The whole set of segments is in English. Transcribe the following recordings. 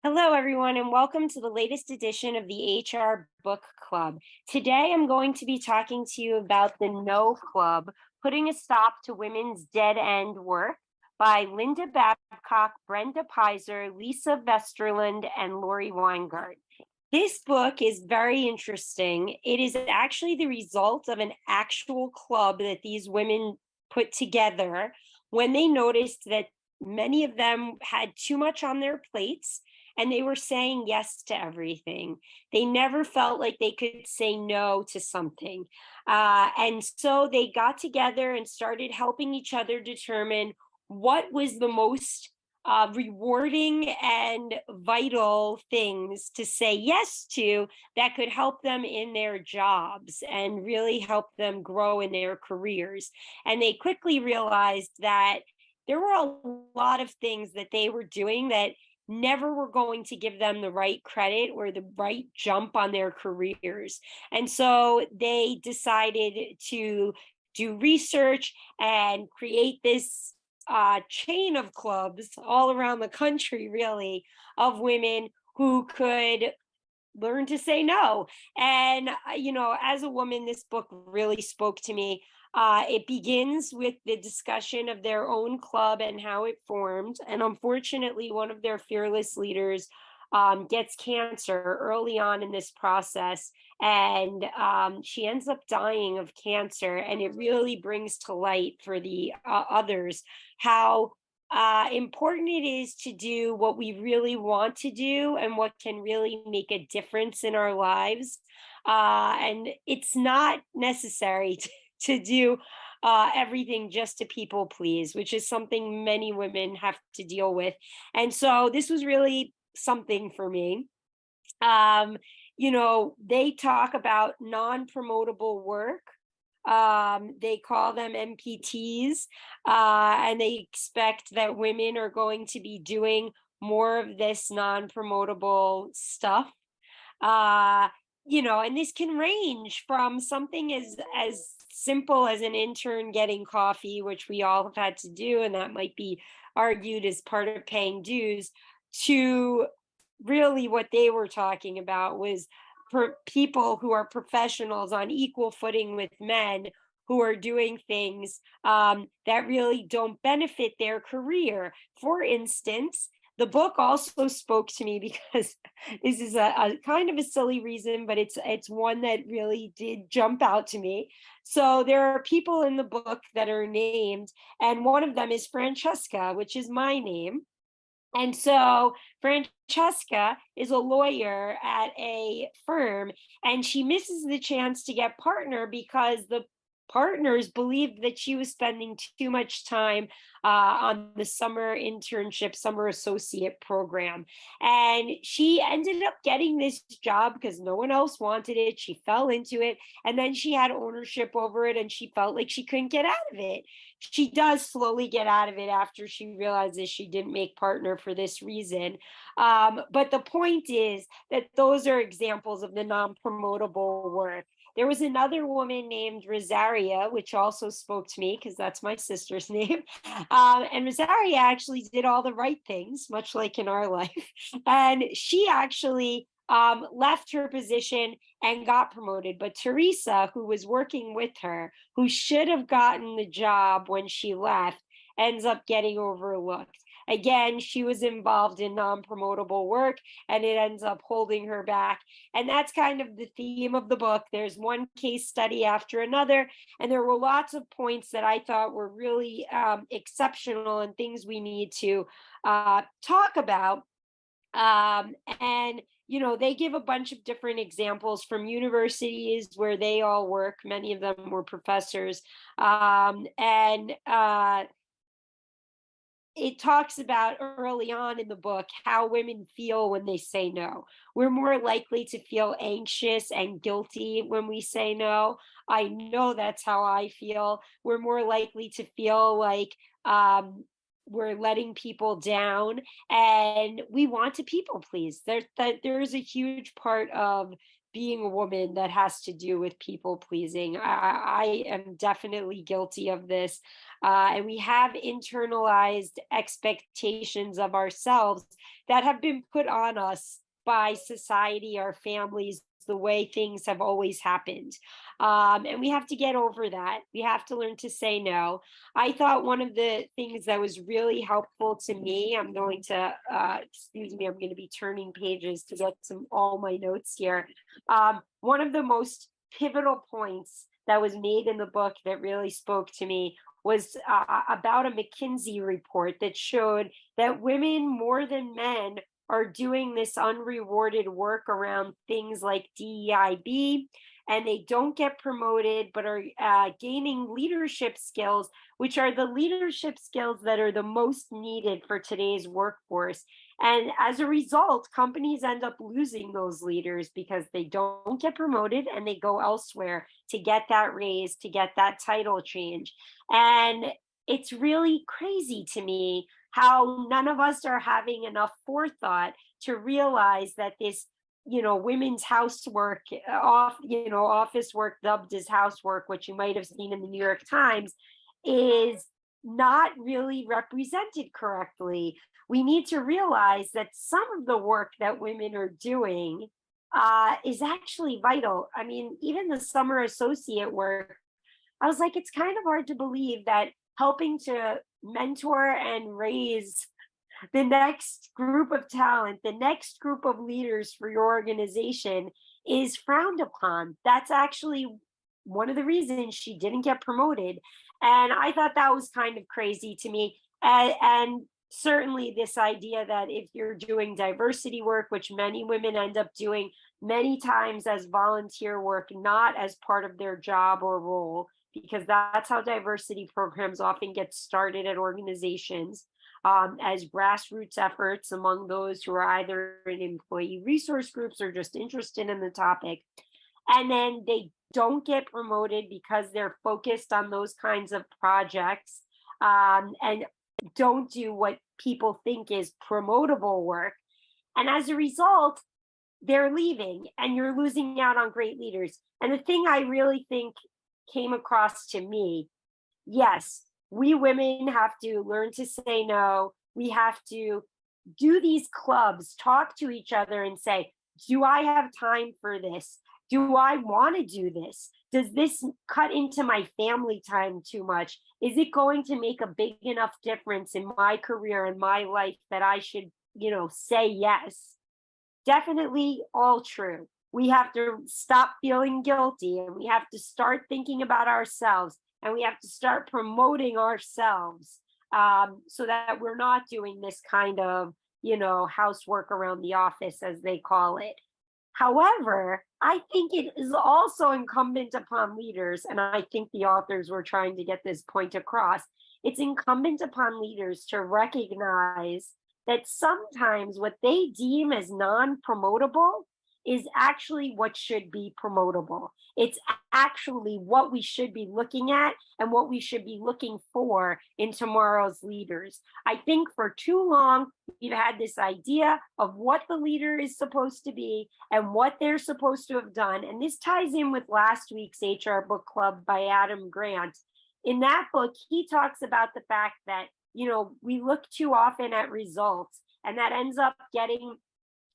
Hello, everyone, and welcome to the latest edition of the HR Book Club. Today, I'm going to be talking to you about the No Club, Putting a Stop to Women's Dead End Work by Linda Babcock, Brenda Pizer, Lisa Vesterland, and Lori Weingart. This book is very interesting. It is actually the result of an actual club that these women put together when they noticed that many of them had too much on their plates and they were saying yes to everything. They never felt like they could say no to something. And so they got together and started helping each other determine what was the most rewarding and vital things to say yes to that could help them in their jobs and really help them grow in their careers. And they quickly realized that there were a lot of things that they were doing that never were going to give them the right credit or the right jump on their careers. And so they decided to do research and create this chain of clubs all around the country, really, of women who could learn to say no. And, as a woman, this book really spoke to me. It begins with the discussion of their own club and how it formed. And unfortunately, one of their fearless leaders gets cancer early on in this process. And she ends up dying of cancer. And it really brings to light for the others how important it is to do what we really want to do and what can really make a difference in our lives. And it's not necessary to do everything just to people please, which is something many women have to deal with. And so this was really something for me. Um, they talk about non promotable work. They call them MPTs, and they expect that women are going to be doing more of this non promotable stuff. uh and this can range from something as simple as an intern getting coffee, which we all have had to do, and that might be argued as part of paying dues, to really what they were talking about was for people who are professionals on equal footing with men who are doing things that really don't benefit their career. For instance, the book also spoke to me because this is a kind of a silly reason, but it's one that really did jump out to me. So there are people in the book that are named, and one of them is Francesca, which is my name. And so Francesca is a lawyer at a firm, and she misses the chance to get partner because the partners believed that she was spending too much time on the summer internship, summer associate program. And she ended up getting this job because no one else wanted it. She fell into it, and then she had ownership over it, and she felt like she couldn't get out of it. She does slowly get out of it after she realizes she didn't make partner for this reason. But the point is that those are examples of the non-promotable work. There was another woman named Rosaria, which also spoke to me because that's my sister's name. And Rosaria actually did all the right things, much like in our life. And she actually left her position and got promoted. But Teresa, who was working with her, who should have gotten the job when she left, ends up getting overlooked. Again, she was involved in non promotable work and it ends up holding her back. And that's kind of the theme of the book. There's one case study after another, and there were lots of points that I thought were really exceptional and things we need to talk about. And they give a bunch of different examples from universities where they all work. Many of them were professors. And It talks about early on in the book how women feel when they say no. We're more likely to feel anxious and guilty when we say no. I know that's how I feel. We're more likely to feel like we're letting people down, and we want to people please. There's a huge part of being a woman that has to do with people pleasing. I am definitely guilty of this. And we have internalized expectations of ourselves that have been put on us by society, our families, the way things have always happened. And we have to get over that. We have to learn to say no. I thought one of the things that was really helpful to me, I'm going to, excuse me, I'm going to be turning pages to get some all my notes here. One of the most pivotal points that was made in the book that really spoke to me was about a McKinsey report that showed that women more than men are doing this unrewarded work around things like DEIB, and they don't get promoted but are gaining leadership skills, which are the leadership skills that are the most needed for today's workforce. And as a result, companies end up losing those leaders because they don't get promoted and they go elsewhere to get that raise, to get that title change. And it's really crazy to me how none of us are having enough forethought to realize that this, women's housework, office work dubbed as housework, which you might have seen in the New York Times, is not really represented correctly. We need to realize that some of the work that women are doing is actually vital. I mean, even the summer associate work, I was like, it's kind of hard to believe that helping to mentor and raise the next group of talent, the next group of leaders for your organization is frowned upon. That's actually one of the reasons she didn't get promoted. And I thought that was kind of crazy to me. And certainly, this idea that if you're doing diversity work, which many women end up doing many times as volunteer work, not as part of their job or role, because that's how diversity programs often get started at organizations, as grassroots efforts among those who are either in employee resource groups or just interested in the topic. And then they don't get promoted because they're focused on those kinds of projects, and don't do what people think is promotable work. And as a result, they're leaving and you're losing out on great leaders. And the thing I really think came across to me, yes, we women have to learn to say no. We have to do these clubs, talk to each other and say, do I have time for this? Do I want to do this? Does this cut into my family time too much? Is it going to make a big enough difference in my career and my life that I should, say yes? Definitely all true. We have to stop feeling guilty and we have to start thinking about ourselves and we have to start promoting ourselves, so that we're not doing this kind of, housework around the office, as they call it. However, I think it is also incumbent upon leaders, and I think the authors were trying to get this point across. It's incumbent upon leaders to recognize that sometimes what they deem as non promotable is actually what should be promotable. It's actually what we should be looking at and what we should be looking for in tomorrow's leaders. I think for too long, we've had this idea of what the leader is supposed to be and what they're supposed to have done. And this ties in with last week's HR Book Club by Adam Grant. In that book, he talks about the fact that, we look too often at results, and that ends up getting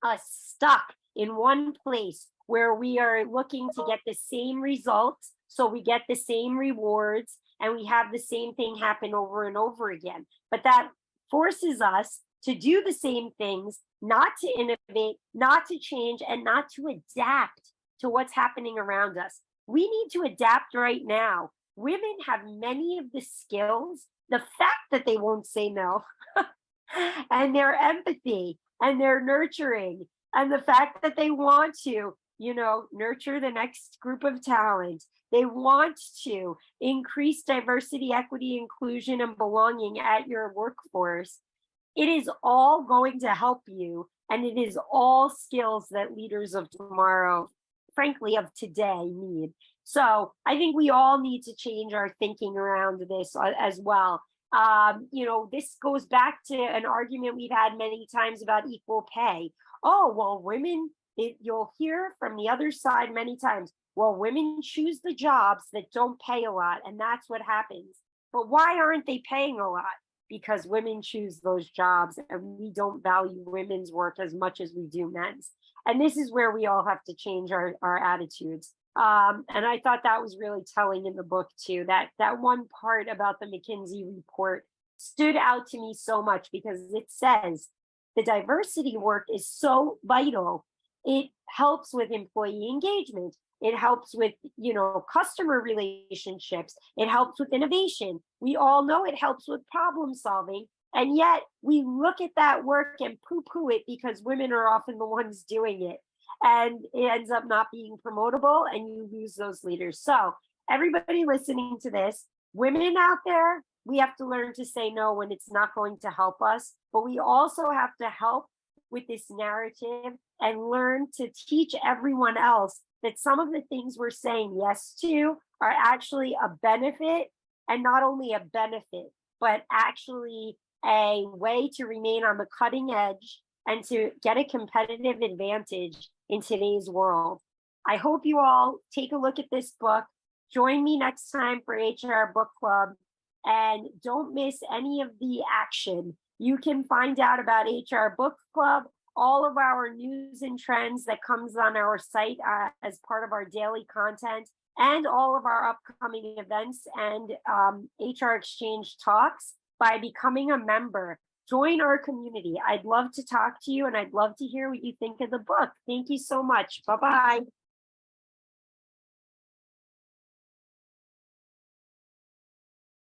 us stuck in one place where we are looking to get the same results. So we get the same rewards and we have the same thing happen over and over again. But that forces us to do the same things, not to innovate, not to change, and not to adapt to what's happening around us. We need to adapt right now. Women have many of the skills, the fact that they won't say no, and their empathy and their nurturing, and the fact that they want to, nurture the next group of talent. They want to increase diversity, equity, inclusion, and belonging at your workforce. It is all going to help you, and it is all skills that leaders of tomorrow, frankly, of today need. So I think we all need to change our thinking around this as well. This goes back to an argument we've had many times about equal pay. Oh, well, women, you'll hear from the other side many times, well, women choose the jobs that don't pay a lot, and that's what happens. But why aren't they paying a lot? Because women choose those jobs and we don't value women's work as much as we do men's. And this is where we all have to change our attitudes. And I thought that was really telling in the book too. That one part about the McKinsey report stood out to me so much because it says the diversity work is so vital. It helps with employee engagement. It helps with, customer relationships. It helps with innovation. We all know it helps with problem solving. And yet we look at that work and poo poo it because women are often the ones doing it. And it ends up not being promotable and you lose those leaders. So, everybody listening to this, women out there, we have to learn to say no when it's not going to help us. But we also have to help with this narrative and learn to teach everyone else that some of the things we're saying yes to are actually a benefit, and not only a benefit, but actually a way to remain on the cutting edge and to get a competitive advantage in today's world. I hope you all take a look at this book. Join me next time for HR Book Club, and don't miss any of the action. You can find out about HR Book Club, all of our news and trends that comes on our site as part of our daily content, and all of our upcoming events and HR Exchange talks by becoming a member. Join our community. I'd love to talk to you and I'd love to hear what you think of the book. Thank you so much. Bye-bye.